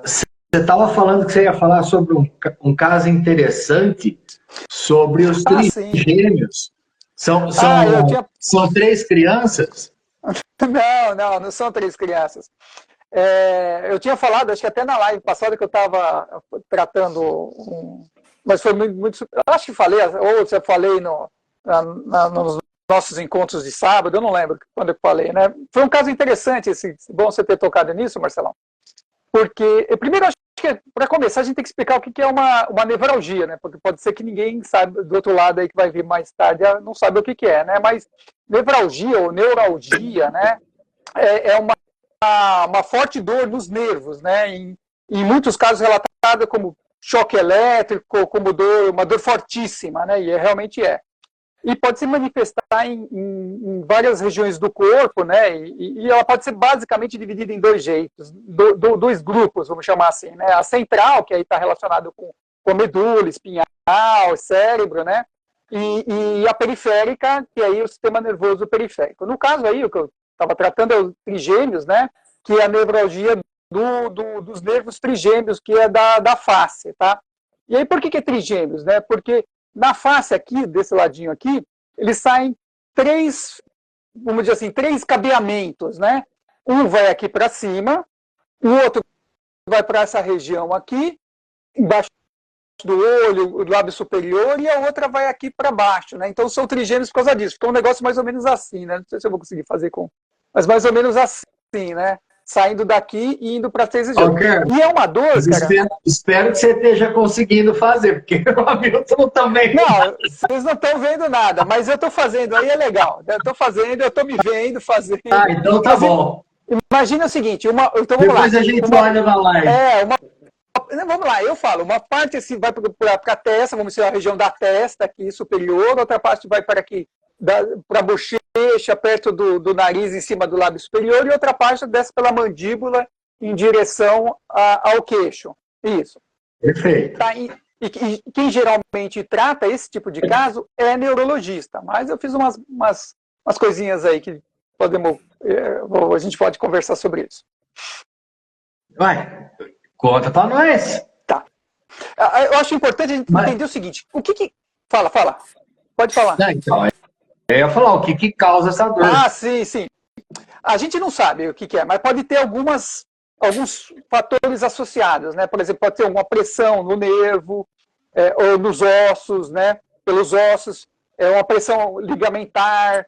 Você estava falando que você ia falar sobre um caso interessante sobre os Ah, sim. trigêmeos. São, Ah, eu são, tinha. são três crianças? Não são três crianças. Eu tinha falado, acho que até na live passada que eu estava tratando mas foi muito. Eu acho que falei, ou se eu falei nos nossos encontros de sábado, eu não lembro quando eu falei, né? Foi um caso interessante, bom você ter tocado nisso, Marcelão. Porque, primeiro, acho que para começar, a gente tem que explicar o que é uma nevralgia, né? Porque pode ser que ninguém sabe, do outro lado aí que vai vir mais tarde, não sabe o que é, né? Mas nevralgia ou neuralgia, né? É uma forte dor nos nervos, né? Em muitos casos relatada como choque elétrico, como uma dor fortíssima, né? E realmente é. E pode se manifestar em várias regiões do corpo, né? E ela pode ser basicamente dividida em dois jeitos, dois grupos, vamos chamar assim, né? A central, que aí está relacionado com medula, espinhal, cérebro, né? E a periférica, que aí é o sistema nervoso periférico. No caso aí, o que eu estava tratando é os trigêmeos, né? Que é a nevralgia dos nervos trigêmeos, que é da face, tá? E aí por que é trigêmeos, né? Porque na face aqui, desse ladinho aqui, eles saem três, vamos dizer assim, três cabeamentos, né? Um vai aqui para cima, o outro vai para essa região aqui, embaixo do olho, o lábio superior, e a outra vai aqui para baixo, né? Então são trigêmeos por causa disso. Fica um negócio mais ou menos assim, né? Não sei se eu vou conseguir fazer mas mais ou menos assim, né? Saindo daqui e indo para as três regiões. E é uma dor, cara. Espero que você esteja conseguindo fazer, porque o Hamilton também. Não, vocês não estão vendo nada, mas eu estou fazendo, aí é legal. Eu estou fazendo, eu estou me vendo fazendo. Ah, então tá Mas bom. imagina o seguinte, então vamos lá. Depois a gente olha na live. Vamos lá, eu falo, uma parte assim vai para a testa, vamos dizer, a região da testa aqui superior, outra parte vai para aqui, para a bochecha, perto do nariz, em cima do lábio superior, e outra parte desce pela mandíbula em direção ao queixo. Isso. Perfeito. Tá, e quem geralmente trata esse tipo de caso é neurologista, mas eu fiz umas coisinhas aí que a gente pode conversar sobre isso. Vai, conta pra nós. Tá. Eu acho importante a gente entender o seguinte, Fala. Pode falar. Não, então, eu ia falar o que causa essa dor. Ah, sim. A gente não sabe o que é, mas pode ter alguns fatores associados, né? Por exemplo, pode ter alguma pressão no nervo, ou nos ossos, né? Pelos ossos, uma pressão ligamentar,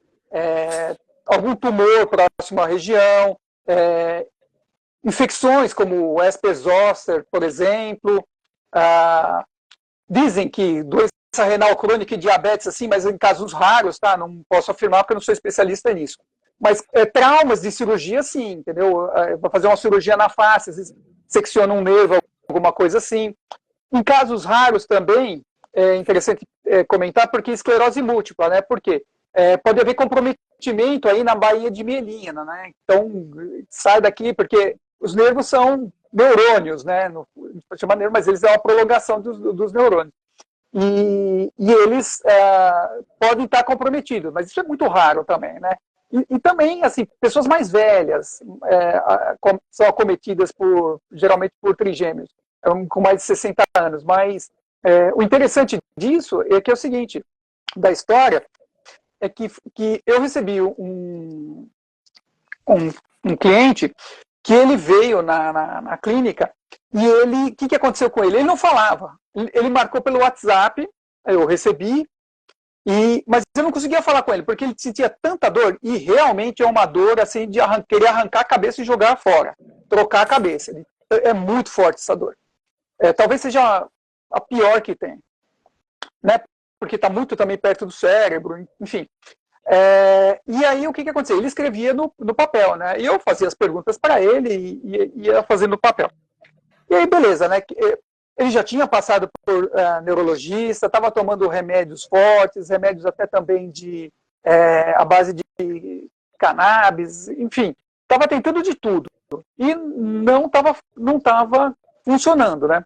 algum tumor próximo à região, infecções como o herpes zoster, por exemplo. Dizem que doença renal crônica e diabetes, assim, mas em casos raros, tá? Não posso afirmar porque eu não sou especialista nisso. Mas traumas de cirurgia, sim, entendeu? Para fazer uma cirurgia na face, às vezes secciona um nervo, alguma coisa assim. Em casos raros também, é interessante comentar, porque esclerose múltipla, né? Por quê? Pode haver comprometimento aí na baía de mielina, né? Então, sai daqui, porque os nervos são neurônios, né? Não pode chamar neurônio, mas eles são uma prolongação dos neurônios. E eles podem estar comprometidos, mas isso é muito raro também, né? E também, assim, pessoas mais velhas são acometidas geralmente por trigêmeos, com mais de 60 anos. Mas o interessante disso é que é o seguinte, da história, é que eu recebi um cliente que ele veio na clínica e o que aconteceu com ele? Ele não falava. Ele marcou pelo WhatsApp, eu recebi, mas eu não conseguia falar com ele, porque ele sentia tanta dor, e realmente é uma dor assim de querer arrancar a cabeça e jogar fora, trocar a cabeça. É muito forte essa dor. Talvez seja a pior que tem, né? Porque está muito também perto do cérebro, enfim. E aí o que aconteceu? Ele escrevia no papel, né? E eu fazia as perguntas para ele e ia fazendo no papel. E aí, beleza, né? Ele já tinha passado por neurologista, estava tomando remédios fortes, remédios até também à base de cannabis, enfim, estava tentando de tudo. E não estava funcionando, né?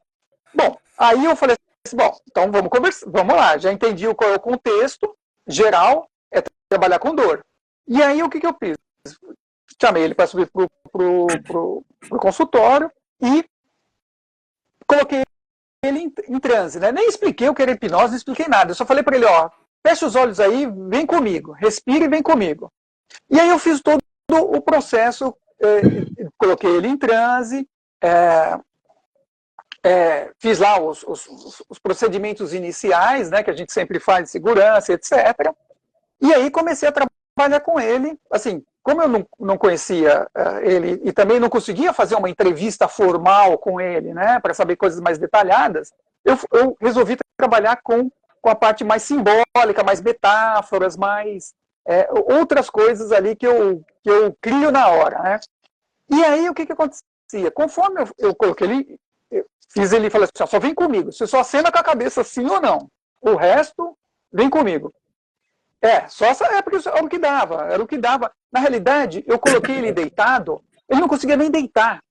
Bom, aí eu falei assim, bom, então vamos conversar, vamos lá, já entendi qual é o contexto geral, é trabalhar com dor. E aí o que eu fiz? Chamei ele para subir pro consultório, e coloquei ele em transe, né? Nem expliquei o que era hipnose, não expliquei nada. Eu só falei para ele, ó, fecha os olhos aí, vem comigo, respira e vem comigo. E aí eu fiz todo o processo, coloquei ele em transe, fiz lá os procedimentos iniciais, né, que a gente sempre faz de segurança, etc. E aí comecei a trabalhar com ele, assim, como eu não conhecia ele e também não conseguia fazer uma entrevista formal com ele, né, para saber coisas mais detalhadas, eu resolvi trabalhar com a parte mais simbólica, mais metáforas, mais outras coisas ali que eu crio na hora, né. E aí o que acontecia? Conforme eu coloquei ele, fiz ele falar assim, só vem comigo, você só acena com a cabeça sim ou não, o resto vem comigo. Só essa época era o que dava. Na realidade, eu coloquei ele deitado, ele não conseguia nem deitar,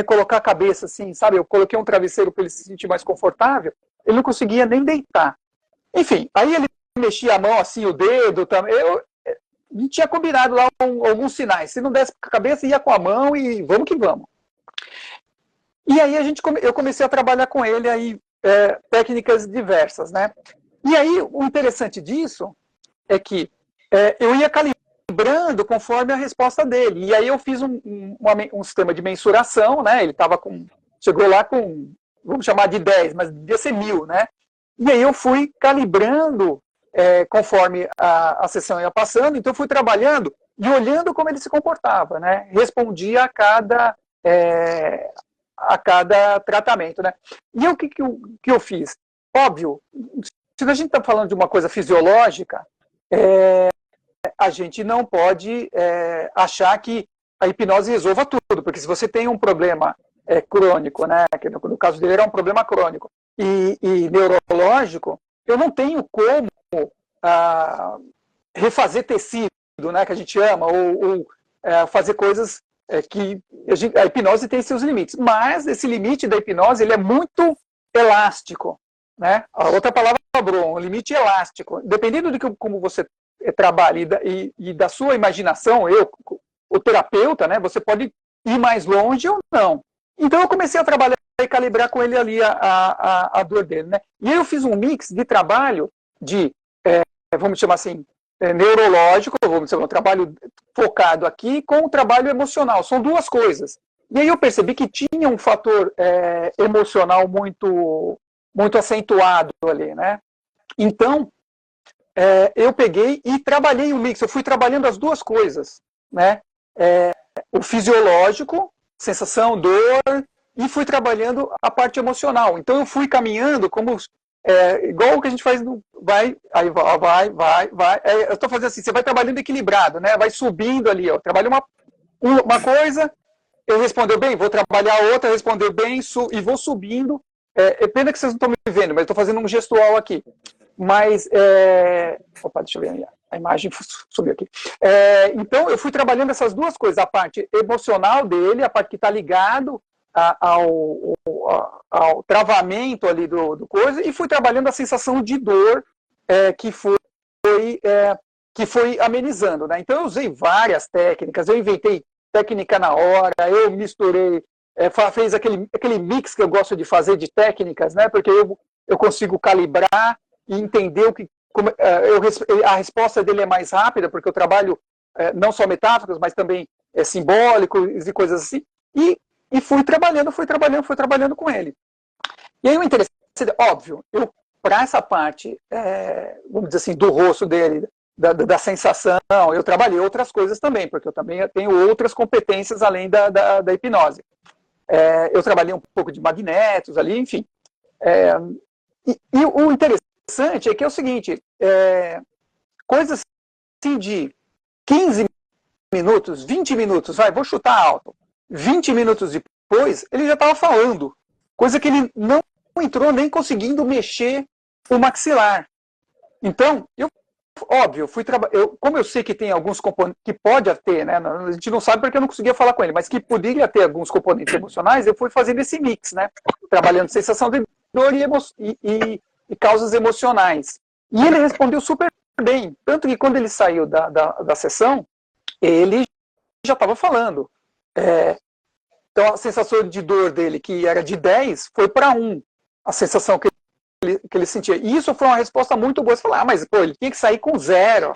colocar a cabeça assim, sabe? Eu coloquei um travesseiro para ele se sentir mais confortável, ele não conseguia nem deitar. Enfim, aí ele mexia a mão assim, o dedo, a gente tinha combinado lá alguns sinais, se não desse com a cabeça, ia com a mão e vamos que vamos. E aí eu comecei a trabalhar com ele aí, técnicas diversas, né? E aí o interessante disso é que eu ia calibrando conforme a resposta dele. E aí eu fiz um sistema de mensuração, né? Ele chegou lá com, vamos chamar de 10, mas devia ser 1000, né? E aí eu fui calibrando conforme a sessão ia passando, então eu fui trabalhando e olhando como ele se comportava, né? Respondia a cada tratamento, né? E o que eu fiz? Óbvio, se a gente está falando de uma coisa fisiológica, a gente não pode achar que a hipnose resolva tudo, porque se você tem um problema crônico, né, que no caso dele era um problema crônico, e neurológico, eu não tenho como refazer tecido, né, que a gente ama, ou fazer coisas que a hipnose tem seus limites, mas esse limite da hipnose ele é muito elástico, né? A outra palavra um limite elástico, dependendo de como você trabalha e da sua imaginação, o terapeuta, né, você pode ir mais longe ou não. Então eu comecei a trabalhar e calibrar com ele ali a dor dele, né? E aí eu fiz um mix de trabalho de, vamos chamar assim, neurológico, vamos dizer, um trabalho focado aqui, com o trabalho emocional. São duas coisas. E aí eu percebi que tinha um fator emocional muito acentuado ali, né? Então, eu peguei e trabalhei o mix, eu fui trabalhando as duas coisas, né? O fisiológico, sensação, dor, e fui trabalhando a parte emocional. Então eu fui caminhando como igual o que a gente faz vai. Eu estou fazendo assim, você vai trabalhando equilibrado, né? Vai subindo ali, ó. Trabalha uma coisa, ele respondeu bem, vou trabalhar outra, respondeu bem, e vou subindo. Pena que vocês não estão me vendo, mas estou fazendo um gestual aqui. Mas, opa, deixa eu ver, a imagem subiu aqui. Então, eu fui trabalhando essas duas coisas, a parte emocional dele, a parte que está ligado ao travamento ali do coisa, e fui trabalhando a sensação de dor que foi amenizando, né? Então, eu usei várias técnicas, eu inventei técnica na hora, eu misturei, fez aquele mix que eu gosto de fazer de técnicas, né? Porque eu consigo calibrar e entender a resposta dele é mais rápida, porque eu trabalho não só metáforas, mas também simbólicos e coisas assim, e fui trabalhando com ele. E aí o interessante, óbvio, para essa parte, vamos dizer assim, do rosto dele, da sensação, eu trabalhei outras coisas também, porque eu também tenho outras competências além da hipnose. Eu trabalhei um pouco de magnetos ali, enfim. E o interessante é que é o seguinte, coisas assim de 15 minutos, 20 minutos, vou chutar alto, 20 minutos depois, ele já estava falando, coisa que ele não entrou nem conseguindo mexer o maxilar. Então, óbvio, como eu sei que tem alguns componentes, que pode ter, né, a gente não sabe porque eu não conseguia falar com ele, mas que poderia ter alguns componentes emocionais, eu fui fazendo esse mix, né, trabalhando sensação de dor e causas emocionais. E ele respondeu super bem, tanto que quando ele saiu da sessão, ele já estava falando. Então a sensação de dor dele, que era de 10, foi para 1, a sensação que ele sentia. E isso foi uma resposta muito boa. Você fala, mas pô, ele tinha que sair com 0.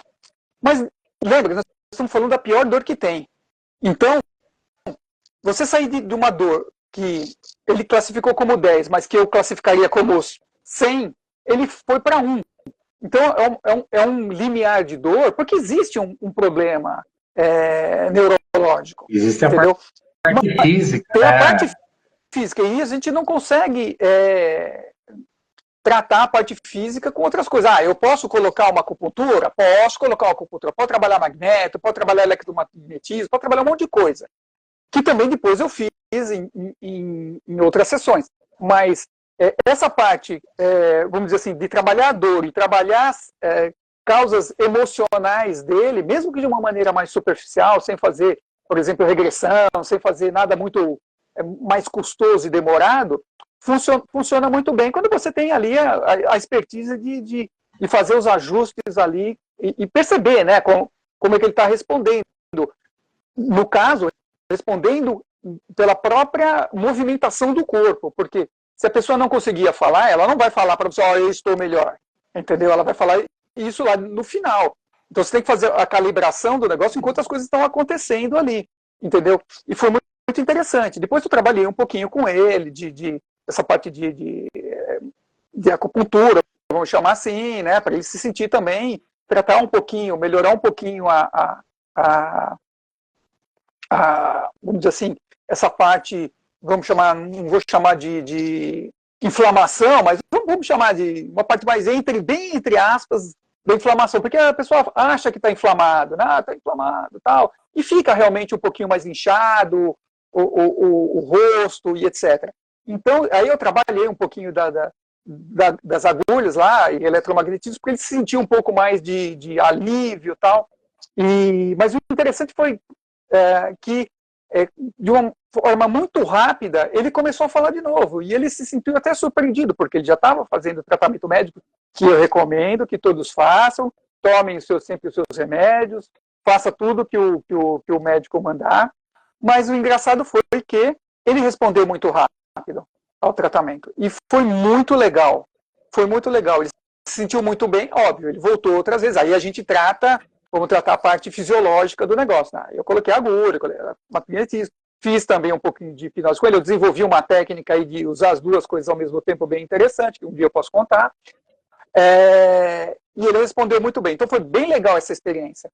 Mas lembra, nós estamos falando da pior dor que tem. Então, você sair de uma dor que ele classificou como 10, mas que eu classificaria como 100, ele foi para 1. Então, é um limiar de dor, porque existe um problema neurológico. Existe a parte física. Tem a parte física, e a gente não consegue tratar a parte física com outras coisas. Eu posso colocar uma acupuntura? Posso colocar uma acupuntura. Posso trabalhar magneto, posso trabalhar eletromagnetismo, posso trabalhar um monte de coisa. Que também depois eu fiz em outras sessões. Mas essa parte, vamos dizer assim, de trabalhar a dor e trabalhar causas emocionais dele, mesmo que de uma maneira mais superficial, sem fazer, por exemplo, regressão, sem fazer nada muito mais custoso e demorado, funciona muito bem quando você tem ali a expertise de fazer os ajustes ali e perceber, né, como é que ele está respondendo. No caso, respondendo pela própria movimentação do corpo, porque se a pessoa não conseguia falar, ela não vai falar para você, eu estou melhor, entendeu? Ela vai falar isso lá no final. Então você tem que fazer a calibração do negócio enquanto as coisas estão acontecendo ali, entendeu? E foi muito interessante. Depois eu trabalhei um pouquinho com ele, essa parte de acupuntura, vamos chamar assim, né, para ele se sentir também, tratar um pouquinho, melhorar um pouquinho vamos dizer assim, essa parte, vamos chamar, não vou chamar de inflamação, mas vamos chamar de uma parte mais bem entre aspas, da inflamação, porque a pessoa acha que está inflamado, está inflamado, tal, e fica realmente um pouquinho mais inchado, o rosto e etc. Então, aí eu trabalhei um pouquinho das agulhas lá, e eletromagnetismo, porque ele se sentia um pouco mais de alívio e tal. Mas o interessante foi que, de uma forma muito rápida, ele começou a falar de novo, e ele se sentiu até surpreendido, porque ele já estava fazendo o tratamento médico, que eu recomendo que todos façam, tomem sempre os seus remédios, faça tudo que o médico mandar, mas o engraçado foi que ele respondeu muito rápido ao tratamento, e foi muito legal, ele se sentiu muito bem, óbvio, ele voltou outras vezes, aí a gente vamos tratar a parte fisiológica do negócio, né? Eu coloquei agulha, magnetismo, fiz também um pouquinho de hipnose com ele, eu desenvolvi uma técnica aí de usar as duas coisas ao mesmo tempo bem interessante, que um dia eu posso contar, e ele respondeu muito bem, então foi bem legal essa experiência.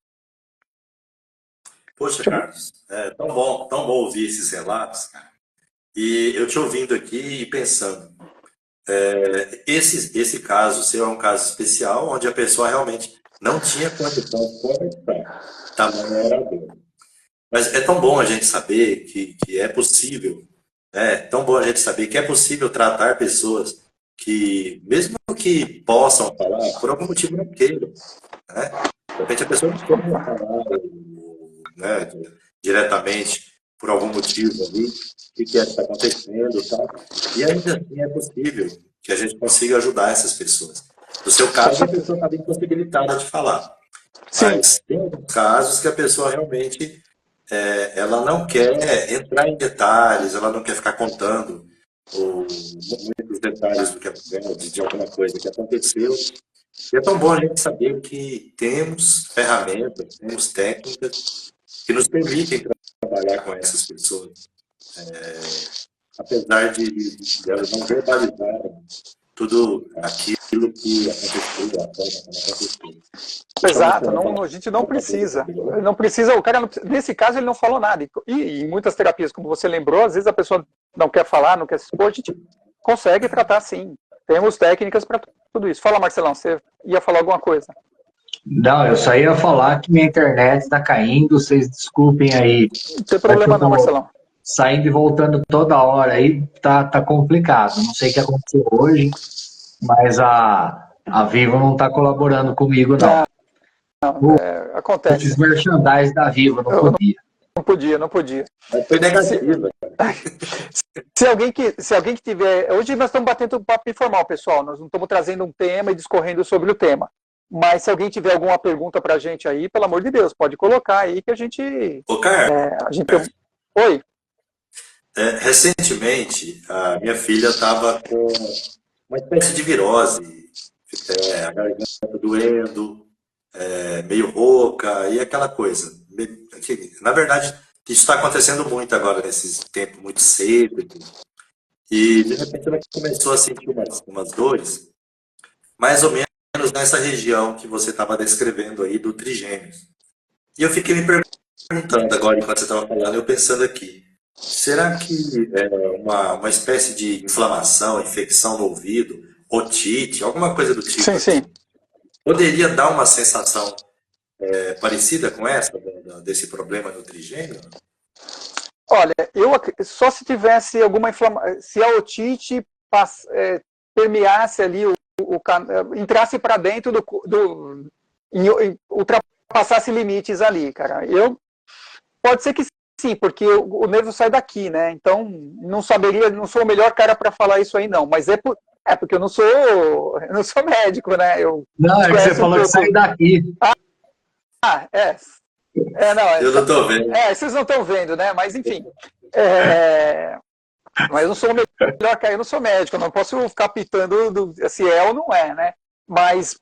Poxa, Carlos, é tão bom ouvir esses relatos, cara. E eu te ouvindo aqui e pensando, esse caso seu é um caso especial, onde a pessoa realmente não tinha condição de conversar, tamanho era a dor. Mas é tão bom a gente saber que é possível, tão bom a gente saber que é possível tratar pessoas que, mesmo que possam falar, por algum motivo não queiram, né? De repente a pessoa não quer falar, né, diretamente, por algum motivo ali, o que está acontecendo e tal. E ainda assim é possível que a gente consiga ajudar essas pessoas. No seu caso, a pessoa está bem impossibilitada de falar. Sim. Mas tem alguns casos que a pessoa realmente ela não quer entrar em detalhes, ela não quer ficar contando muitos detalhes de alguma coisa que aconteceu. E é tão bom a gente saber que temos ferramentas, temos técnicas que nos permitem trabalhar com essas pessoas. Apesar de elas não verbalizarem tudo aquilo que aconteceu, a forma como aconteceu. Exato, a gente não precisa. O cara, nesse caso, ele não falou nada. E em muitas terapias, como você lembrou, às vezes a pessoa não quer falar, não quer se expor, a gente consegue tratar sim. Temos técnicas para tudo isso. Fala, Marcelão, você ia falar alguma coisa? Não, eu só ia falar que minha internet está caindo, vocês desculpem aí. Não tem problema não, Marcelão. Saindo e voltando toda hora aí, tá complicado. Não sei o que aconteceu hoje, mas a Vivo não está colaborando comigo, não. Acontece. Esses merchandise da Vivo, não podia. Foi negativo. Se alguém que tiver... Hoje nós estamos batendo um papo informal, pessoal. Nós não estamos trazendo um tema e discorrendo sobre o tema. Mas se alguém tiver alguma pergunta para a gente aí, pelo amor de Deus, pode colocar aí que a gente... Ô, Carlos. Oi? Recentemente, a minha filha estava com uma espécie de virose, a garganta doendo, meio rouca e aquela coisa. Na verdade, isso está acontecendo muito agora, nesse tempo muito seco. E de repente ela começou a sentir umas dores, mais ou menos nessa região que você estava descrevendo aí do trigêmeos. E eu fiquei me perguntando agora, enquanto você estava falando, eu pensando aqui, será que uma espécie de inflamação, infecção no ouvido, otite, alguma coisa do tipo, Sim, sim. poderia dar uma sensação parecida com essa, desse problema no trigêmeo? Olha, só se tivesse alguma inflamação, se a otite permeasse ali, entrasse para dentro ultrapassasse limites ali, cara. Pode ser que sim, porque o nervo sai daqui, né? Então, não sou o melhor cara para falar isso aí, não. Mas porque eu não sou médico, né? Não, é que você falou que sai daqui. Não, eu não estou vendo. Vocês não estão vendo, né? Mas, enfim. Mas eu não sou o melhor cara, eu não sou médico, eu não posso ficar pitando se é ou não é, né? Mas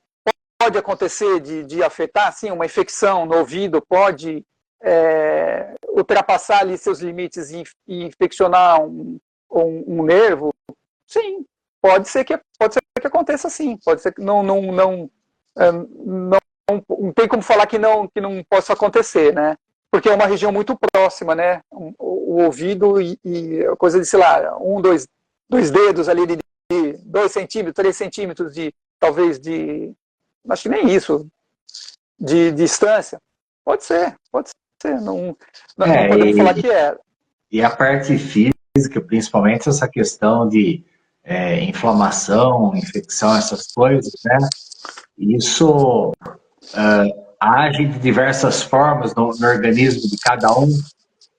pode acontecer de afetar, sim, uma infecção no ouvido, pode ultrapassar ali seus limites e infeccionar um nervo? Sim, pode ser que aconteça, sim. Pode ser que não tem como falar que não possa acontecer, né? Porque é uma região muito próxima, né? O ouvido e coisa de, sei lá, dois dedos ali de 2 centímetros, 3 centímetros talvez acho que nem isso, de distância. Pode ser. Não podemos falar que é. E a parte física, principalmente essa questão de inflamação, infecção, essas coisas, né? Isso age de diversas formas no organismo de cada um,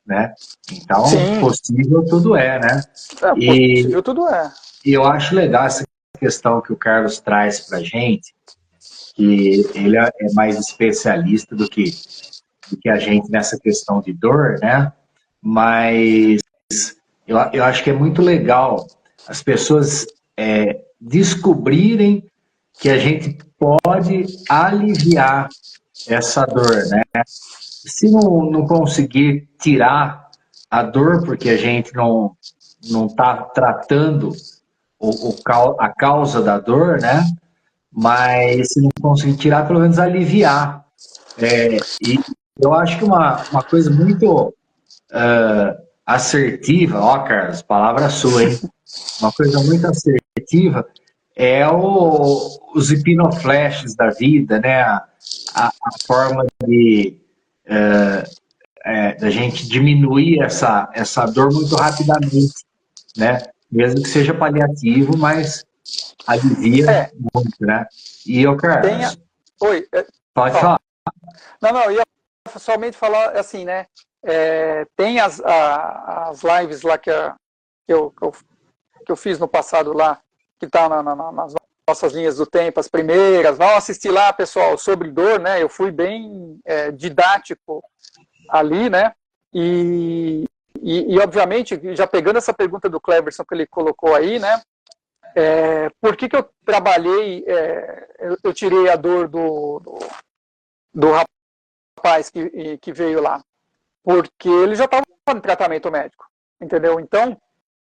né? Então, sim, possível tudo é, né? Possível tudo é. E eu acho legal essa questão que o Carlos traz para a gente, que ele é mais especialista do que a gente nessa questão de dor, né? Mas eu acho que é muito legal as pessoas descobrirem que a gente pode aliviar essa dor, né? Se não conseguir tirar a dor, porque a gente não está tratando a causa da dor, né? Mas se não conseguir tirar, pelo menos aliviar. E eu acho que uma coisa muito assertiva, ó, Carlos, palavra sua, hein? Uma coisa muito assertiva é os hipnoflashes da vida, né? A forma da gente diminuir essa dor muito rapidamente, né? Mesmo que seja paliativo, mas alivia muito, né? E eu, Carlos... Oi. Pode falar. Não, eu ia somente falar assim, né? Tem as lives lá que eu fiz no passado lá, que tá nas nossas linhas do tempo, as primeiras. Vão assistir lá, pessoal, sobre dor, né? Eu fui bem didático ali, né? E obviamente, já pegando essa pergunta do Cleverson que ele colocou aí, né? Por que eu trabalhei, eu tirei a dor do rapaz que veio lá? Porque ele já estava no tratamento médico, entendeu? Então,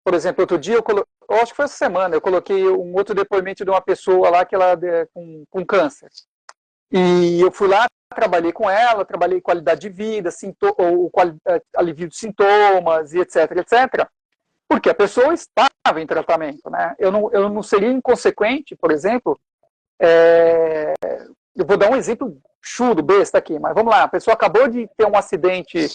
por exemplo, outro dia, eu acho que foi essa semana, eu coloquei um outro depoimento de uma pessoa lá que ela com câncer. E eu fui lá, trabalhei com ela, trabalhei qualidade de vida, alívio de sintomas, e etc, etc. Porque a pessoa estava em tratamento, né? Eu não seria inconsequente, por exemplo, eu vou dar um exemplo chudo, besta aqui, mas vamos lá, a pessoa acabou de ter um acidente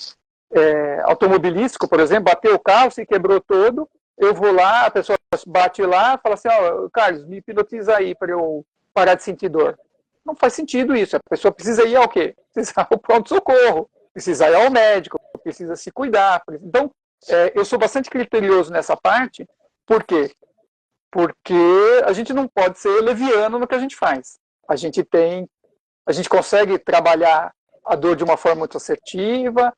automobilístico, por exemplo, bateu o carro, se quebrou todo, eu vou lá, a pessoa bate lá, fala assim, Carlos, me hipnotiza aí para eu parar de sentir dor. Não faz sentido isso, a pessoa precisa ir ao quê? Precisa ir ao pronto-socorro, precisa ir ao médico, precisa se cuidar. Então, eu sou bastante criterioso nessa parte, por quê? Porque a gente não pode ser leviano no que a gente faz. A gente consegue trabalhar a dor de uma forma muito assertiva,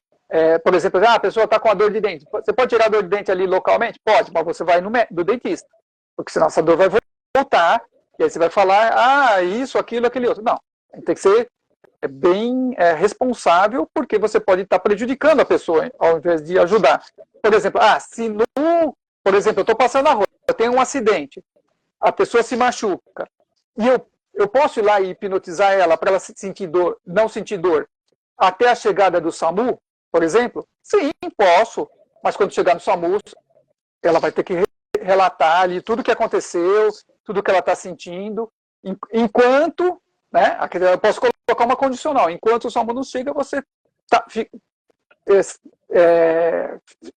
por exemplo, a pessoa está com a dor de dente. Você pode tirar a dor de dente ali localmente? Pode, mas você vai do dentista. Porque senão essa dor vai voltar, e aí você vai falar, isso, aquilo, aquele outro. Não, tem que ser bem responsável, porque você pode estar prejudicando a pessoa, ao invés de ajudar. Por exemplo, por exemplo, eu estou passando na rua, eu tenho um acidente, a pessoa se machuca, e eu posso ir lá e hipnotizar ela para ela sentir dor, não sentir dor, até a chegada do SAMU, por exemplo? Sim, posso, mas quando chegar no SAMU, ela vai ter que relatar ali tudo o que aconteceu, tudo o que ela está sentindo, enquanto, né, eu posso colocar uma condicional, enquanto o SAMU não chega, você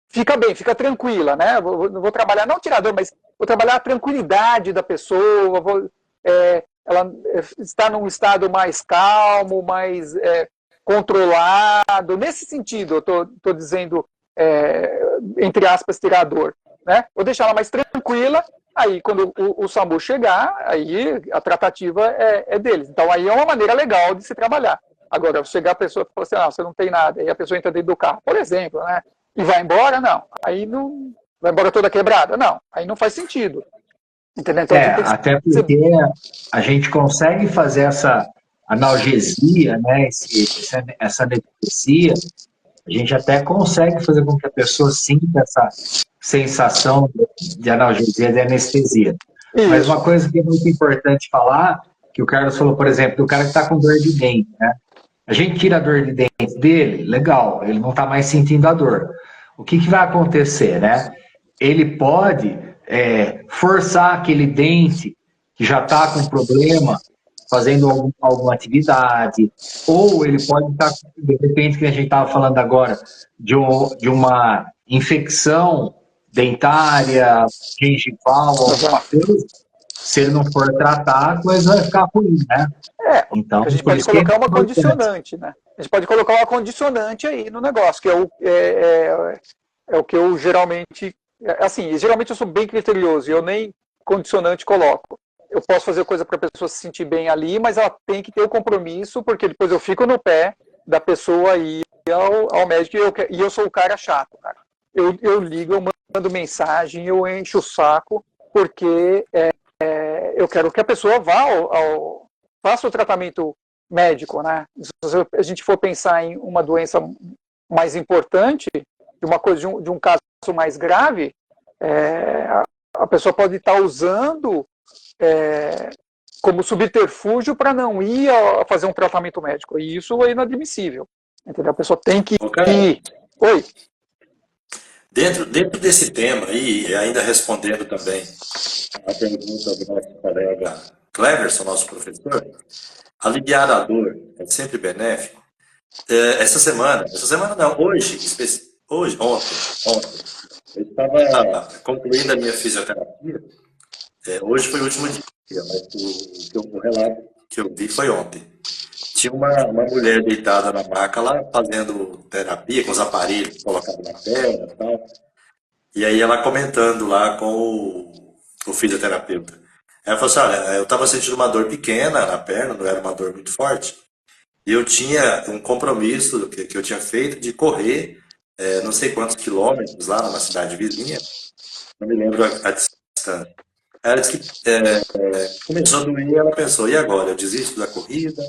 fica bem, fica tranquila, né? Não vou trabalhar, não tirar dor, mas vou trabalhar a tranquilidade da pessoa, ela está num estado mais calmo, mais controlado. Nesse sentido, eu estou dizendo, entre aspas, tirar a dor, né? Vou deixar ela mais tranquila, aí quando o SAMU chegar, aí a tratativa é deles. Então aí é uma maneira legal de se trabalhar. Agora, chegar a pessoa e falar assim, você não tem nada, e a pessoa entra dentro do carro, por exemplo, né? E vai embora, não. Aí não vai embora toda quebrada, não. Aí não faz sentido. Entendeu? Então, até porque a gente consegue fazer essa analgesia, né? Essa anestesia, a gente até consegue fazer com que a pessoa sinta essa sensação de analgesia, de anestesia. Isso. Mas uma coisa que é muito importante falar, que o Carlos falou, por exemplo, do cara que está com dor de dente, né? A gente tira a dor de dente dele, legal, ele não está mais sentindo a dor. O que vai acontecer, né? Ele pode forçar aquele dente que já está com problema, fazendo alguma atividade, ou ele pode estar, de repente, que a gente estava falando agora, de uma infecção dentária, gengival, alguma coisa. Se ele não for tratar, a coisa vai ficar ruim, né? Então, a gente pode colocar uma condicionante, né? A gente pode colocar uma condicionante aí no negócio, que é o que eu geralmente... Assim, geralmente eu sou bem criterioso, e eu nem condicionante coloco. Eu posso fazer coisa para a pessoa se sentir bem ali, mas ela tem que ter o compromisso, porque depois eu fico no pé da pessoa ir ao médico, e eu sou o cara chato, cara. Eu ligo, eu mando mensagem, eu encho o saco, porque eu quero que a pessoa vá faça o tratamento médico, né? Se a gente for pensar em uma doença mais importante, de um caso mais grave, a pessoa pode estar usando como subterfúgio para não ir a fazer um tratamento médico. E isso é inadmissível. Entendeu? A pessoa tem que ir. Oi. Dentro desse tema aí, ainda respondendo também a pergunta do nosso colega Cleverson, nosso professor, aliviar a dor é sempre benéfico. Essa semana não, ontem, eu estava concluindo a minha fisioterapia. Hoje foi o último dia, mas o relato que eu vi foi ontem. Tinha uma mulher deitada na maca lá, fazendo terapia com os aparelhos colocados na perna e tal. E aí ela comentando lá com o fisioterapeuta. Ela falou assim, olha, eu estava sentindo uma dor pequena na perna, não era uma dor muito forte. E eu tinha um compromisso que eu tinha feito de correr não sei quantos quilômetros lá numa cidade vizinha. Não me lembro a distância. Ela disse que começou a doer e ela pensou, e agora? Eu desisto da corrida?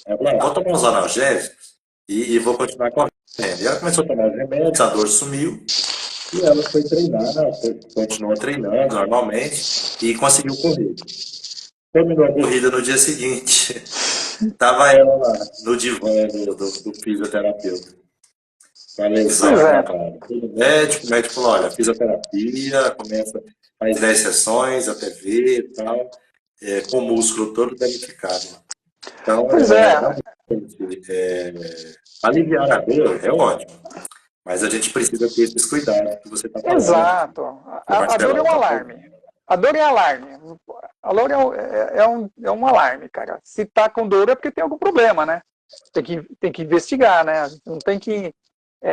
Ela falou, vou tomar uns analgésicos e vou continuar correndo. E ela começou a tomar os remédios, a dor sumiu. E ela foi treinar, continuou treinando normalmente e conseguiu correr. Terminou a corrida no dia seguinte. Tava ela lá no divã do fisioterapeuta. Falei, o médico falou, olha, fisioterapia, faz 10 sessões até ver e tal, com o músculo todo danificado. Então, aliviar a dor é ótimo. Mas a gente precisa ter esses cuidados que você está falando. Exato. A dor é um alarme. A dor é alarme. A dor é um alarme, cara. Se tá com dor é porque tem algum problema, né? Tem que investigar, né? A gente não tem que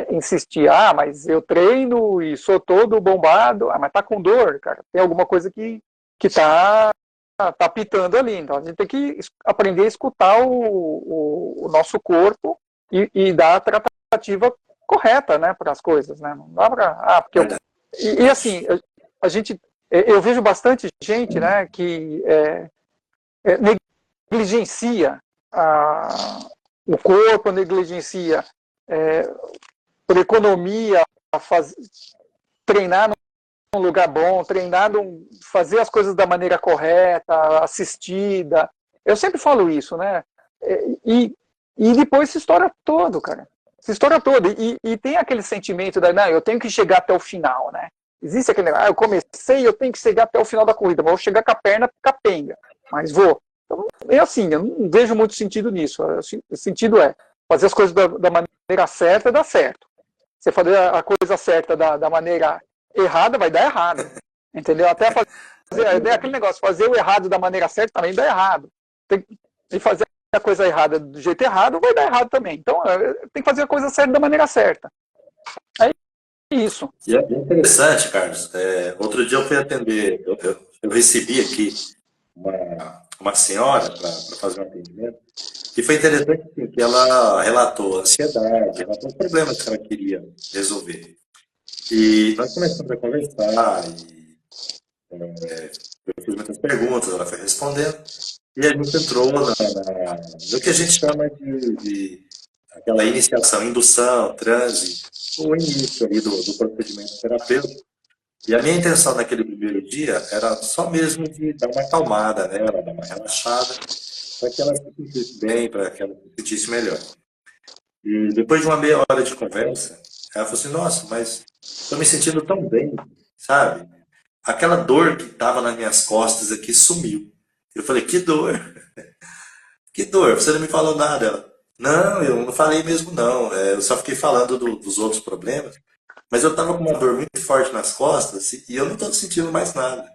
insistir. Mas eu treino e sou todo bombado. Mas tá com dor, cara. Tem alguma coisa que tá pitando ali. Então a gente tem que aprender a escutar o nosso corpo e dar a tratativa correta, né, para as coisas, né? Não dá para, porque e assim, a gente, eu vejo bastante gente, né, que negligencia o corpo, negligencia por economia, treinar num lugar bom, fazer as coisas da maneira correta, assistida. Eu sempre falo isso, né? E depois se estoura todo, cara. Se estoura todo. E tem aquele sentimento não, eu tenho que chegar até o final, né? Existe aquele negócio, eu comecei, eu tenho que chegar até o final da corrida, mas vou chegar com a perna capenga, mas vou. Então, é assim, eu não vejo muito sentido nisso. O sentido é fazer as coisas da maneira certa, dá certo. Você fazer a coisa certa da maneira errada, vai dar errado. Entendeu? Até fazer aquele negócio, fazer o errado da maneira certa também dá errado. E fazer a coisa errada do jeito errado, vai dar errado também. Então, tem que fazer a coisa certa da maneira certa. É isso. E é bem interessante, Carlos. Outro dia eu fui atender, eu recebi aqui uma senhora para fazer um atendimento, e foi interessante assim, que ela relatou ansiedade, relatou os problemas que ela queria resolver. E nós começamos a conversar, e eu fiz muitas perguntas, ela foi respondendo, e a gente entrou no que a gente chama de aquela iniciação, indução, transe, o início ali do procedimento terapêutico. E a minha intenção naquele primeiro dia era só mesmo de dar uma acalmada nela, dar uma relaxada, para que ela se sentisse bem, para que ela se sentisse melhor. E depois de uma meia hora de conversa, ela falou assim, nossa, mas estou me sentindo tão bem, sabe? Aquela dor que estava nas minhas costas aqui sumiu. Eu falei, que dor? Que dor? Você não me falou nada. Ela, não, eu não falei mesmo não. Eu só fiquei falando dos outros problemas. Mas eu estava com uma dor muito forte nas costas e eu não estou sentindo mais nada.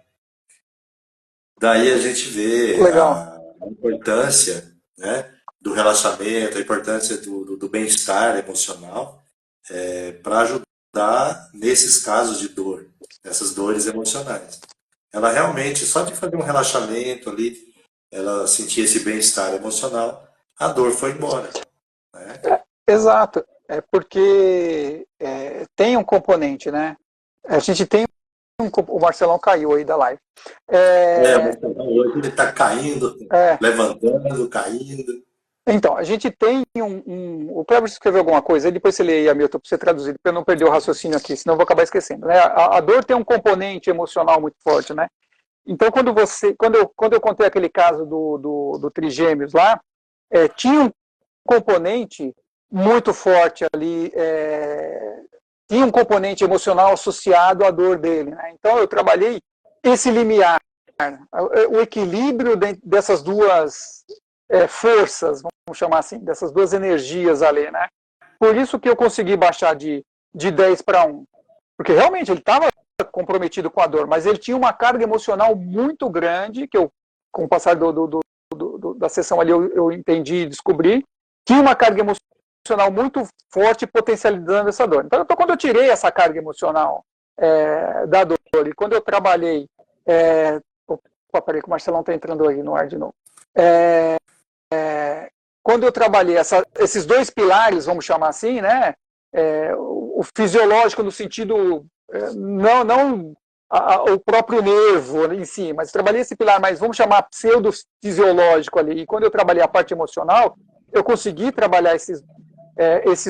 Daí a gente vê a importância, né, do relaxamento, a importância do bem-estar emocional para ajudar nesses casos de dor, nessas dores emocionais. Ela realmente, só de fazer um relaxamento ali, ela sentia esse bem-estar emocional, a dor foi embora. Né? Exato. É porque tem um componente, né? A gente tem o Marcelão caiu aí da live. O Marcelão hoje ele está caindo, levantando, caindo. Então, a gente tem o Cleber escreveu alguma coisa, aí depois você lê aí, Hamilton, para você traduzir, para eu não perder o raciocínio aqui, senão eu vou acabar esquecendo. Né? A dor tem um componente emocional muito forte, né? Então, quando eu contei aquele caso do Trigêmeos lá, tinha um componente muito forte ali, tinha um componente emocional associado à dor dele. Né? Então, eu trabalhei esse limiar, o equilíbrio dessas duas forças, vamos chamar assim, dessas duas energias ali. Né? Por isso que eu consegui baixar de 10 para 1. Porque realmente ele estava comprometido com a dor, mas ele tinha uma carga emocional muito grande, que eu, com o passar da sessão ali, eu entendi e descobri, tinha uma carga emocional muito forte potencializando essa dor. Então, quando eu tirei essa carga emocional da dor, e quando eu trabalhei... opa, peraí que o Marcelão está entrando aí no ar de novo. Quando eu trabalhei esses dois pilares, vamos chamar assim, né? O fisiológico no sentido... não o próprio nervo em si, mas trabalhei esse pilar, mas vamos chamar pseudofisiológico ali. E quando eu trabalhei a parte emocional, eu consegui trabalhar esses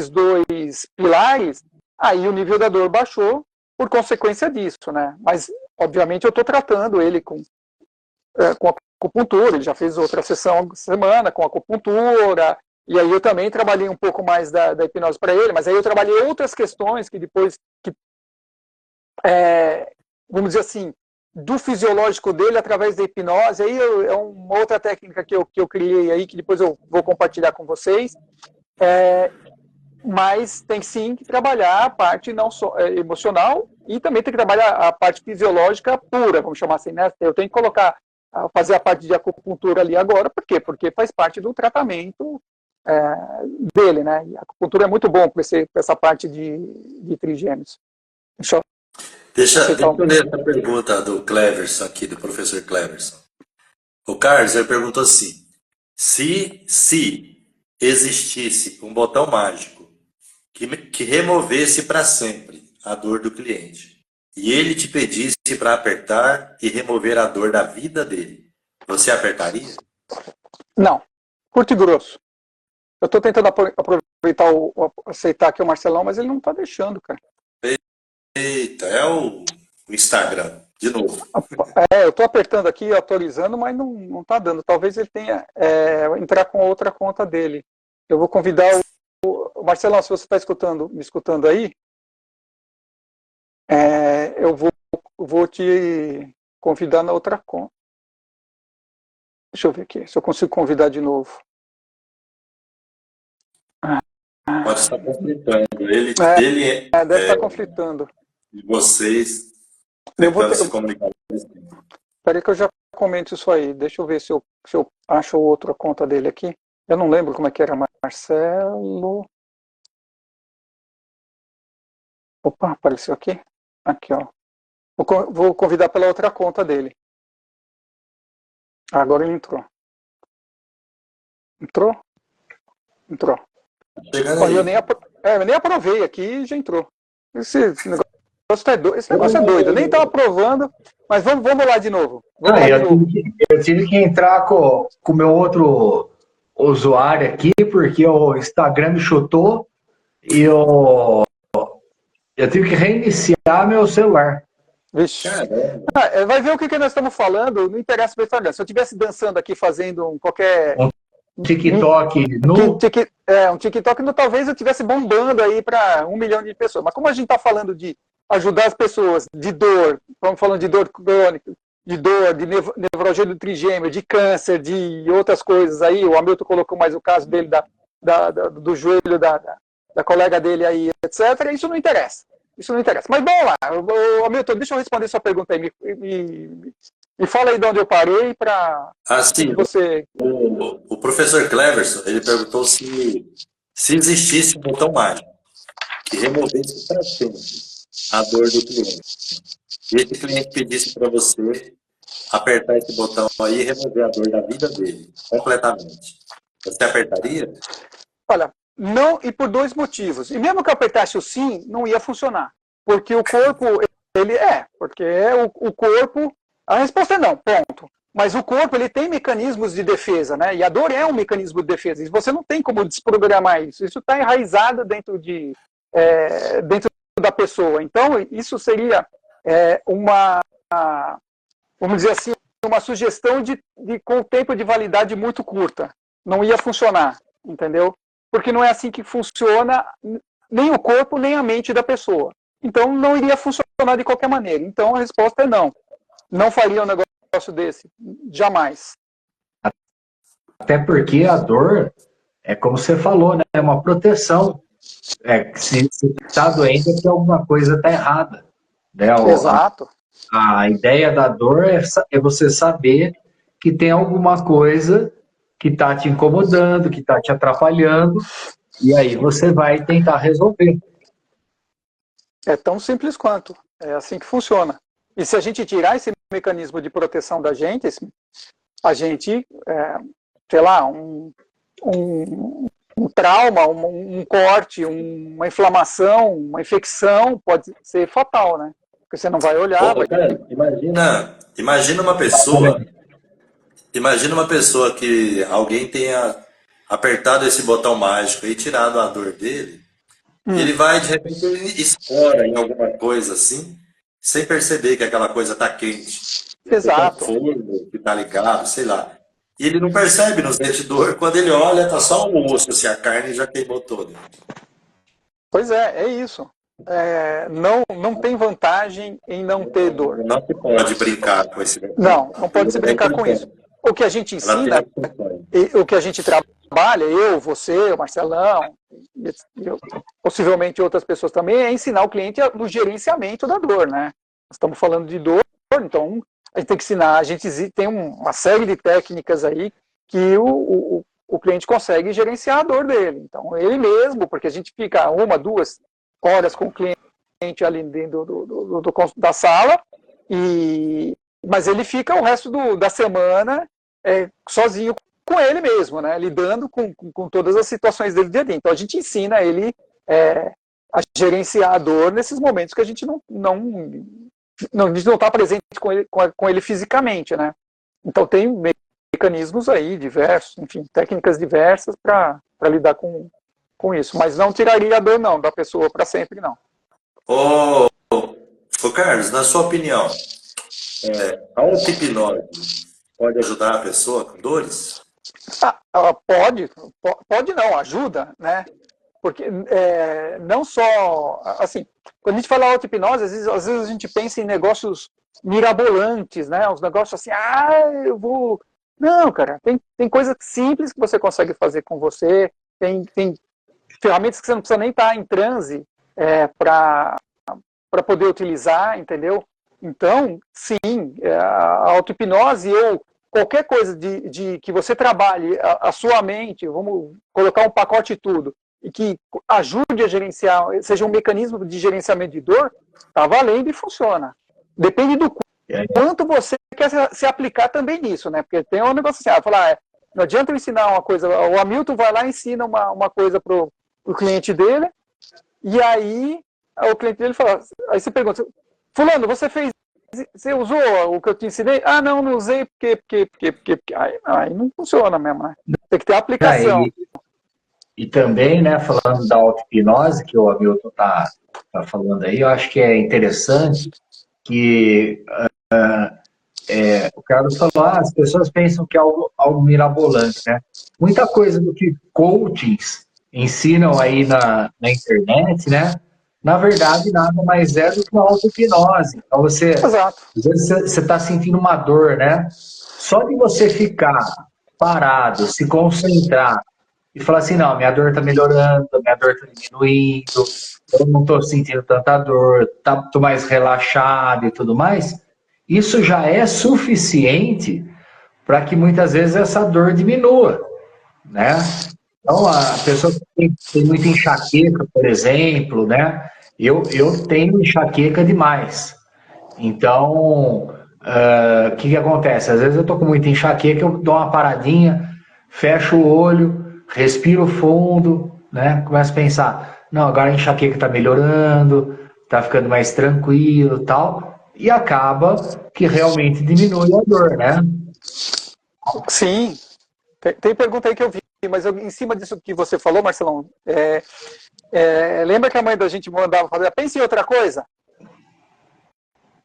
dois pilares, aí o nível da dor baixou por consequência disso, né? Mas, obviamente, eu estou tratando ele com acupuntura, ele já fez outra sessão semana com acupuntura, e aí eu também trabalhei um pouco mais da hipnose para ele, mas aí eu trabalhei outras questões que depois, vamos dizer assim, do fisiológico dele através da hipnose, aí é uma outra técnica que eu criei aí, que depois eu vou compartilhar com vocês, mas tem sim que trabalhar a parte não só emocional e também tem que trabalhar a parte fisiológica pura, vamos chamar assim, né? Eu tenho que fazer a parte de acupuntura ali agora, por quê? Porque faz parte do tratamento dele, né? E a acupuntura é muito bom para essa parte de trigêmeos. Deixa eu ler essa pergunta do Cleverson aqui, do professor Cleverson. O Carlos, ele perguntou assim, se existisse um botão mágico que removesse para sempre a dor do cliente, e ele te pedisse para apertar e remover a dor da vida dele, você apertaria? Não, curto e grosso. Eu estou tentando aproveitar aceitar aqui o Marcelão, mas ele não está deixando, cara. Eita, é o Instagram, de novo. Eu estou apertando aqui, autorizando, mas não está dando. Talvez ele tenha entrar com outra conta dele. Eu vou convidar o Marcelão, se você está me escutando aí, eu vou te convidar na outra conta. Deixa eu ver aqui, se eu consigo convidar de novo. Pode estar conflitando. Ele deve estar conflitando. E vocês tentando se comunicar. Espera que eu já comento isso aí. Deixa eu ver se eu acho outra conta dele aqui. Eu não lembro como é que era. Marcelo. Opa, apareceu aqui. Aqui, ó. Vou convidar pela outra conta dele. Agora ele entrou. Entrou? Entrou. Chegando aí. Eu nem aprovei aqui e já entrou. Esse negócio é doido. Eu nem estava aprovando, mas vamos lá de novo. Eu tive que entrar com o meu outro usuário aqui, porque o Instagram me chutou e eu tive que reiniciar meu celular. Vixe. Vai ver o que nós estamos falando, não interessa o Instagram. Se eu estivesse dançando aqui, fazendo qualquer... Um TikTok um TikTok, talvez eu estivesse bombando aí para 1 milhão de pessoas. Mas como a gente está falando de ajudar as pessoas de dor, estamos falando de dor crônica, de dor, de nevrogênio trigêmeo, de câncer, de outras coisas aí, o Hamilton colocou mais o caso dele do joelho da colega dele aí, etc. Isso não interessa. Mas vamos lá, Hamilton, deixa eu responder sua pergunta aí. Me fala aí de onde eu parei para você... O professor Cleverson, ele perguntou se existisse um botão mágico que removesse para sempre a dor do cliente. E esse cliente pedisse para você apertar esse botão aí e remover a dor da vida dele, completamente. Você apertaria? Olha, não, e por 2 motivos. E mesmo que eu apertasse o sim, não ia funcionar. Porque o corpo, porque o corpo... A resposta é não, ponto. Mas o corpo, ele tem mecanismos de defesa, né? E a dor é um mecanismo de defesa. E você não tem como desprogramar isso. Isso está enraizado dentro da pessoa. Então, isso seria vamos dizer assim, uma sugestão com tempo de validade muito curta. Não ia funcionar, entendeu? Porque não é assim que funciona nem o corpo, nem a mente da pessoa. Então, não iria funcionar de qualquer maneira. Então, a resposta é não. Não faria um negócio desse, jamais. Até porque a dor, é como você falou, né? É uma proteção. Se está doente é que alguma coisa está errada. Né? Exato. A ideia da dor é você saber que tem alguma coisa que está te incomodando, que está te atrapalhando, e aí você vai tentar resolver. É tão simples quanto. É assim que funciona. E se a gente tirar esse mecanismo de proteção da gente, a gente, sei lá, um trauma, um corte, uma inflamação, uma infecção, pode ser fatal, né? Porque você não vai olhar. Imagina uma pessoa que alguém tenha apertado esse botão mágico e tirado a dor dele, e ele vai, de repente, escora em alguma coisa assim, sem perceber que aquela coisa está quente. Exato. Forno que está ligado, sei lá. E ele não percebe nos dentes de dor, quando ele olha, está só o osso, assim, a carne já queimou toda. Pois é isso. Não tem vantagem em não ter dor. Não se pode brincar com esse... Não pode se brincar com isso. O que a gente ensina, o que a gente trabalha, eu, você, o Marcelão, possivelmente outras pessoas também, é ensinar o cliente no gerenciamento da dor, né? Nós estamos falando de dor, então a gente tem que ensinar, a gente tem uma série de técnicas aí que o cliente consegue gerenciar a dor dele. Então, ele mesmo, porque a gente fica 1, 2 horas com o cliente ali dentro da sala, mas ele fica o resto da semana sozinho com ele mesmo, né? Lidando com todas as situações dele dia a dia. Então, a gente ensina ele a gerenciar a dor nesses momentos que a gente a gente não está presente com ele fisicamente, né? Então tem mecanismos aí diversos, enfim, técnicas diversas para lidar com isso, mas não tiraria a dor não da pessoa para sempre, não. Ô Carlos, na sua opinião, a auto-hipnose pode ajudar a pessoa com dores? Pode não, ajuda, né? Porque não só, assim, quando a gente fala auto-hipnose, às vezes a gente pensa em negócios mirabolantes, né? Uns negócios assim, eu vou... Não, cara, tem coisas simples que você consegue fazer com você, tem ferramentas que você não precisa nem estar em transe para poder utilizar, entendeu? Então, sim, a auto-hipnose ou qualquer coisa de que você trabalhe a sua mente, vamos colocar um pacote e tudo, e que ajude a gerenciar, seja um mecanismo de gerenciamento de dor, está valendo e funciona. Depende do quanto você quer se aplicar também nisso, né? Porque tem um negócio assim, falar, não adianta eu ensinar uma coisa, o Hamilton vai lá e ensina uma coisa pro cliente dele, e aí o cliente dele fala, aí você pergunta, fulano, você usou o que eu te ensinei? Não usei porque aí não funciona mesmo, né? Tem que ter aplicação. E também, né, falando da auto-hipnose, que o Hamilton tá falando aí, eu acho que é interessante que o Carlos falou, as pessoas pensam que é algo mirabolante, né? Muita coisa do que coachings ensinam aí na internet, né? Na verdade, nada mais é do que uma auto-hipnose. Então, às vezes você está sentindo uma dor, né? Só de você ficar parado, se concentrar e falar assim, não, minha dor está melhorando, minha dor está diminuindo, eu não estou sentindo tanta dor, estou mais relaxado e tudo mais, isso já é suficiente para que muitas vezes essa dor diminua, né? Então, a pessoa que tem muita enxaqueca, por exemplo, né? Eu tenho enxaqueca demais. Então, o que acontece? Às vezes eu tô com muita enxaqueca, eu dou uma paradinha, fecho o olho, respiro fundo, né? Começo a pensar, não, agora a enxaqueca tá melhorando, tá ficando mais tranquilo e tal, e acaba que realmente diminui a dor, né? Sim. Tem pergunta aí que eu vi, mas em cima disso que você falou, Marcelão, lembra que a mãe da gente mandava fazer, pense em outra coisa? A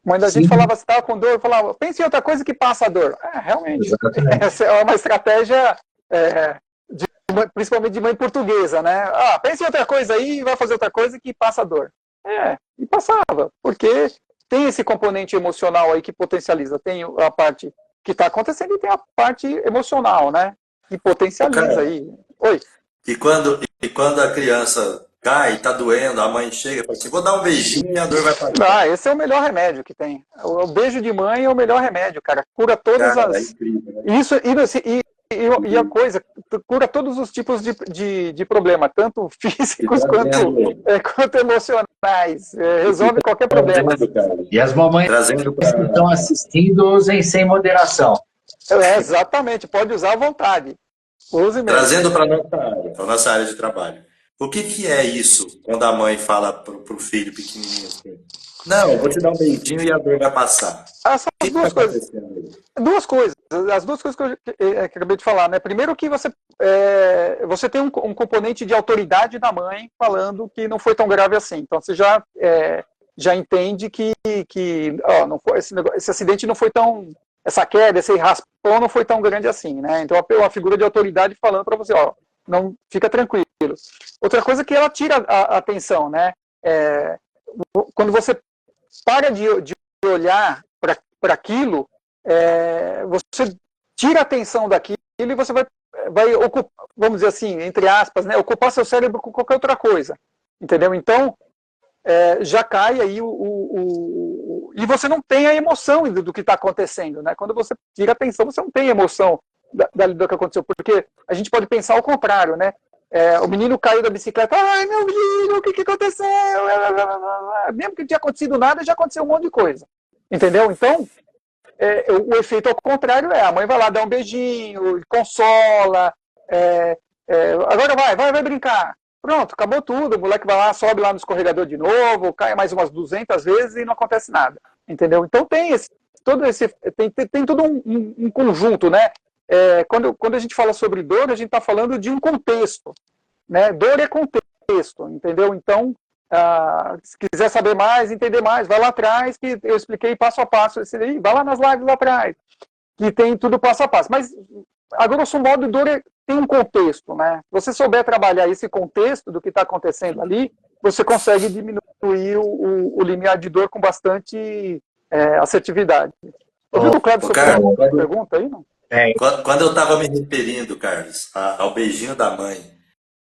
mãe da gente falava, se estava com dor, eu falava, pense em outra coisa que passa a dor. Realmente, essa é uma estratégia, principalmente de mãe portuguesa, né? Pense em outra coisa aí, vai fazer outra coisa que passa a dor. E passava, porque tem esse componente emocional aí que potencializa, tem a parte que está acontecendo e tem a parte emocional, né? Que potencializa aí. Oi. E quando a criança cai, tá doendo, a mãe chega e fala assim, vou dar um beijinho e a dor vai passar. Esse é o melhor remédio que tem. O beijo de mãe é o melhor remédio, cara. Cura todas as... É incrível, né? Isso, e a coisa, cura todos os tipos de problema, tanto físicos quanto emocionais. Resolve qualquer problema. E as mamães que estão assistindo, usem sem moderação. Exatamente, pode usar à vontade. Use mesmo. Trazendo para a nossa área de trabalho. O que é isso quando a mãe fala para o filho pequenininho assim? Não, eu vou te dar um beijinho e a dor vai passar. Essas duas coisas. As duas coisas que eu acabei de falar, né? Primeiro que você tem um componente de autoridade da mãe falando que não foi tão grave assim. Então você já entende que não foi, esse acidente não foi tão... Essa queda, esse raspão não foi tão grande assim, né? Então é uma figura de autoridade falando para você, não fica tranquilo. Outra coisa que ela tira a atenção, né? Quando você para de olhar para aquilo, você tira a atenção daquilo e você vai ocupar, vamos dizer assim, entre aspas, né? Ocupar seu cérebro com qualquer outra coisa, entendeu? Então, já cai aí e você não tem a emoção do que está acontecendo, né? Quando você tira a atenção, você não tem emoção do que aconteceu, porque a gente pode pensar ao contrário, né? O menino caiu da bicicleta, ai meu menino, o que aconteceu? Mesmo que não tinha acontecido nada, já aconteceu um monte de coisa, entendeu? Então, o efeito ao contrário a mãe vai lá dar um beijinho, consola, agora vai brincar. pronto, acabou tudo, o moleque vai lá, sobe lá no escorregador de novo, cai mais umas 200 vezes e não acontece nada, entendeu? Então tem todo um conjunto, né? Quando a gente fala sobre dor, a gente está falando de um contexto, né? Dor é contexto, entendeu? Então, se quiser saber mais, entender mais, vai lá atrás, que eu expliquei passo a passo, vai lá nas lives lá atrás, que tem tudo passo a passo. Mas, a grosso modo, dor tem um contexto, né? Se você souber trabalhar esse contexto do que está acontecendo ali, você consegue diminuir o limiar de dor com bastante assertividade. Eu vi que o Cleber fez uma pergunta aí, não? Quando eu estava me referindo, Carlos, ao beijinho da mãe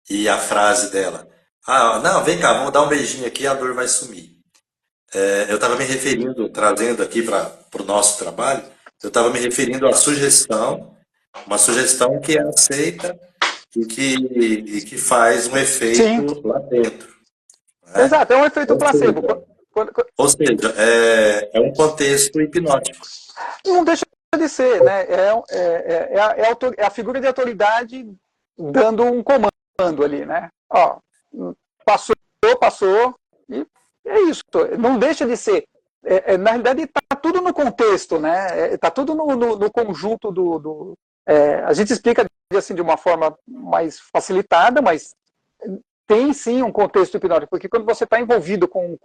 e a frase dela, não, vem cá, vamos dar um beijinho aqui e a dor vai sumir. Eu estava me referindo, trazendo aqui para o nosso trabalho, eu estava me referindo à sugestão, uma sugestão que é aceita e que faz um efeito Sim. lá dentro. Né? Exato, é um efeito placebo. Ou seja, é um contexto hipnótico. Não deixa de ser, né? É a figura de autoridade dando um comando ali, né? Ó, passou, e é isso. Não deixa de ser. Na realidade, está tudo no contexto, né? Está tudo no conjunto a gente explica assim de uma forma mais facilitada, mas tem sim um contexto hipnótico, porque quando você está envolvido com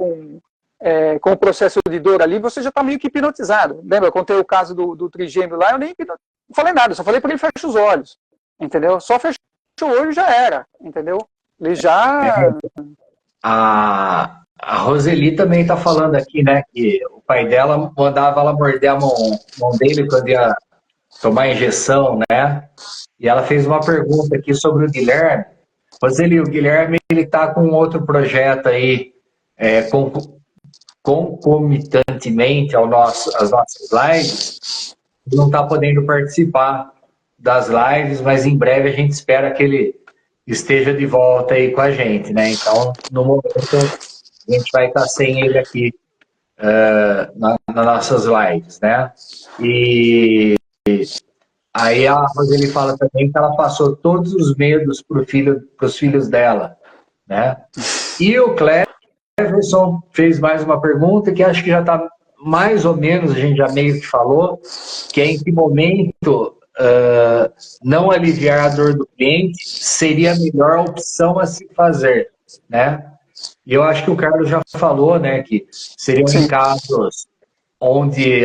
o processo de dor ali, você já está meio que hipnotizado. Lembra? Eu contei o caso do trigêmeo lá, eu nem não falei nada, só falei para ele fechar os olhos, entendeu? Só fechou o olho e já era, entendeu? Ele já... A Roseli também está falando aqui, né, que o pai dela mandava ela morder a mão dele quando ia tomar injeção, né? E ela fez uma pergunta aqui sobre o Guilherme. Roseli, o Guilherme ele está com outro projeto aí, concomitantemente às nossas lives, não está podendo participar das lives, mas em breve a gente espera que ele esteja de volta aí com a gente, né? Então, no momento, a gente vai estar sem ele aqui nas nossas lives, né? E aí a Roseli fala também que ela passou todos os medos para os filhos dela, né? E o Cleverson fez mais uma pergunta que acho que já está mais ou menos, a gente já meio que falou, que é em que momento não aliviar a dor do cliente seria a melhor opção a se fazer, né? E eu acho que o Carlos já falou, né, que seriam em casos onde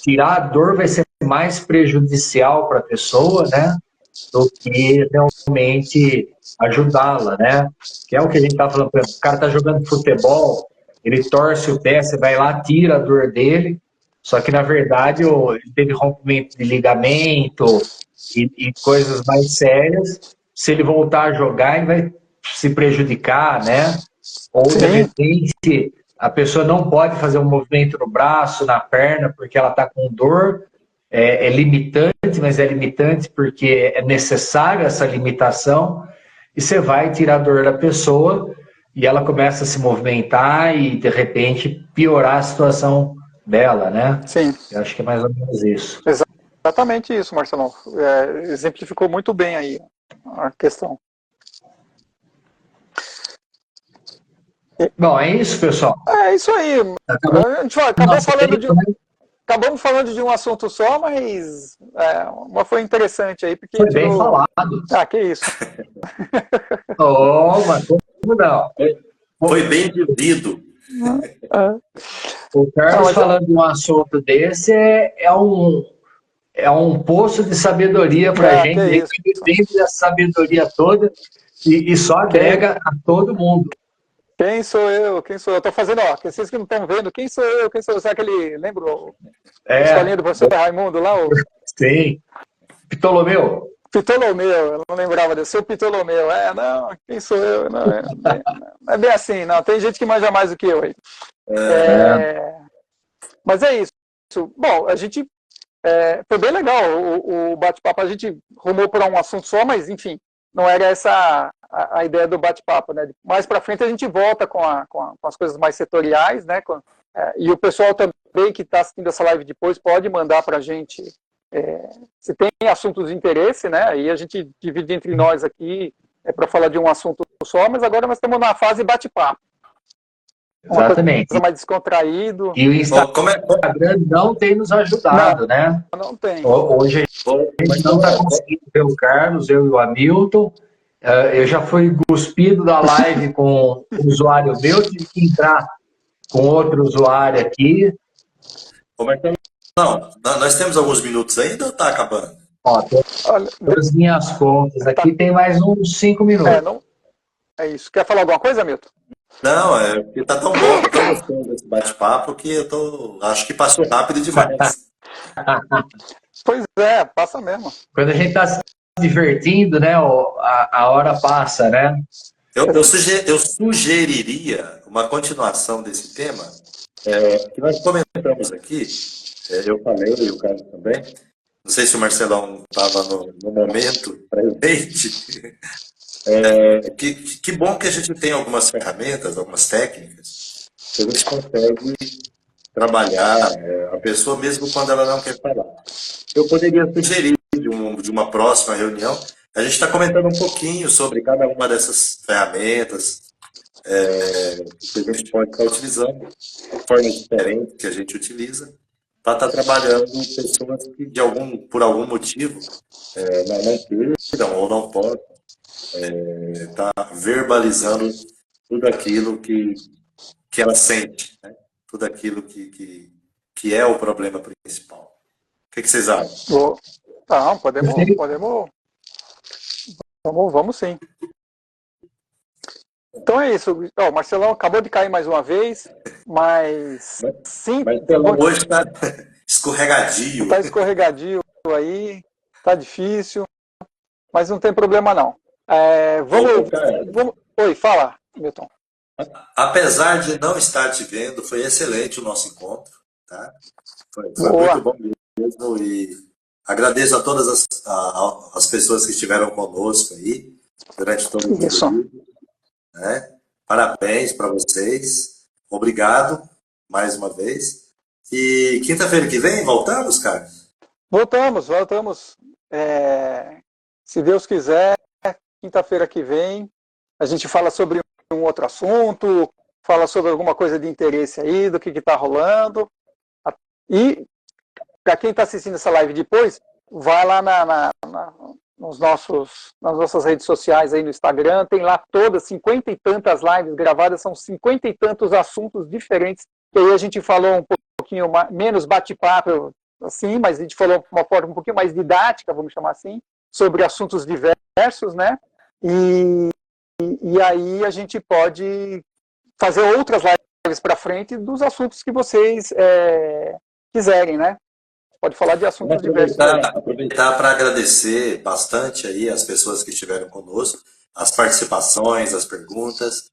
tirar a dor vai ser mais prejudicial para a pessoa, né, do que realmente ajudá-la, né? Que é o que a gente tá falando, o cara tá jogando futebol, ele torce o pé, você vai lá, tira a dor dele, só que na verdade ele teve rompimento de ligamento e coisas mais sérias. Se ele voltar a jogar, ele vai se prejudicar, né? Ou de repente a pessoa não pode fazer um movimento no braço, na perna, porque ela está com dor. É limitante, mas é limitante porque é necessária essa limitação. E você vai tirar a dor da pessoa e ela começa a se movimentar e de repente piorar a situação dela, né? Sim. Eu acho que é mais ou menos isso. Exatamente isso, Marcelo. Exemplificou muito bem aí a questão. Bom, é isso, pessoal. É isso aí. A gente acabamos falando de um assunto só, mas foi interessante aí. Porque foi bem falado. Que isso. Mas como não? Foi bem vivido. O Carlos falando de um assunto desse é um poço de sabedoria para a gente. Ele tem essa sabedoria toda e só agrega a todo mundo. Quem sou eu? Eu tô fazendo, vocês que não estão vendo, quem sou eu? Sabe aquele, lembra a escolinha do professor Raimundo lá? Sim. Ptolomeu, eu não lembrava desse. Seu Ptolomeu, quem sou eu? Não é bem assim, não. Tem gente que manja mais do que eu aí. Mas é isso. Bom, a gente, foi bem legal o bate-papo, a gente rumou para um assunto só, mas enfim, não era essa a ideia do bate-papo, né? Mais para frente a gente volta com as coisas mais setoriais, né? E o pessoal também que está assistindo essa live depois pode mandar para a gente se tem assuntos de interesse, né? Aí a gente divide entre nós aqui para falar de um assunto só, mas agora nós estamos na fase bate-papo. Exatamente. Coisa mais descontraído. E o Instagram não tem nos ajudado, né? Não tem. Hoje a gente não está conseguindo ver o Carlos, eu e o Hamilton. Eu já fui cuspido da live com um usuário meu, tive que entrar com outro usuário aqui. Não, nós temos alguns minutos ainda ou está acabando? Ó, as minhas contas aqui tem mais uns 5 minutos. É isso. Quer falar alguma coisa, Milton? Não, porque tá tão bom, tão gostoso desse bate-papo que acho que passou rápido demais. Pois é, passa mesmo. Quando a gente está se divertindo, né, a hora passa, né? Eu sugeriria uma continuação desse tema, que nós comentamos aqui, eu falei, e o Carlos também, não sei se o Marcelão estava no momento presente. Que bom que a gente tem algumas ferramentas, algumas técnicas, que a gente consegue trabalhar a pessoa mesmo quando ela não quer falar. Eu poderia sugerir de uma próxima reunião, a gente está comentando um pouquinho sobre cada uma dessas ferramentas que a gente pode estar utilizando, de forma diferente que a gente utiliza, para estar trabalhando pessoas que por algum motivo não queiram ou não possam tá verbalizando tudo aquilo que ela sente, né? Tudo aquilo que é o problema principal. O que vocês acham? Não, podemos. Vamos sim. Então é isso. O Marcelão acabou de cair mais uma vez, mas sim. Marcelão hoje está escorregadio. Está escorregadio aí, está difícil, mas não tem problema não. Vamos. Oi, fala, Milton. Apesar de não estar te vendo, foi excelente o nosso encontro, tá? Foi muito bom mesmo e agradeço a todas as pessoas que estiveram conosco aí durante todo o período, né? Parabéns para vocês, obrigado mais uma vez. E quinta-feira que vem voltamos, cara? Voltamos. Se Deus quiser, quinta-feira que vem a gente fala sobre um outro assunto, fala sobre alguma coisa de interesse aí, do que está rolando. E para quem está assistindo essa live depois, vai lá nas nossas redes sociais aí no Instagram, tem lá todas 50 e tantas lives gravadas, são 50 e tantos assuntos diferentes, que aí a gente falou um pouquinho menos bate-papo assim, mas a gente falou de uma forma um pouquinho mais didática, vamos chamar assim, sobre assuntos diversos, né? E aí a gente pode fazer outras lives para frente dos assuntos que vocês quiserem, né? Pode falar de assuntos diversos. Aproveitar para agradecer bastante aí as pessoas que estiveram conosco, as participações, as perguntas.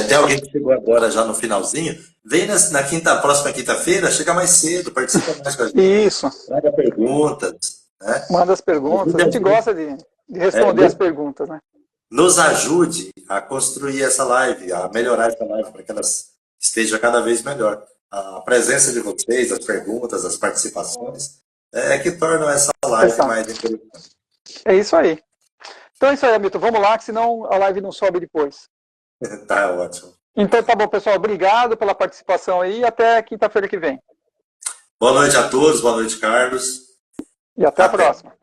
Tem alguém que chegou agora já no finalzinho? Vem na próxima quinta-feira, chega mais cedo, participa mais com a gente. Isso. Manda perguntas. Né? Manda as perguntas. A gente gosta de responder as perguntas, né? Nos ajude a construir essa live, a melhorar essa live para que ela esteja cada vez melhor. A presença de vocês, as perguntas, as participações, que tornam essa live mais interessante. É isso aí. Então é isso aí, Hamilton. Vamos lá, que senão a live não sobe depois. Tá ótimo. Então tá bom, pessoal. Obrigado pela participação aí e até quinta-feira que vem. Boa noite a todos, boa noite, Carlos. E até a próxima.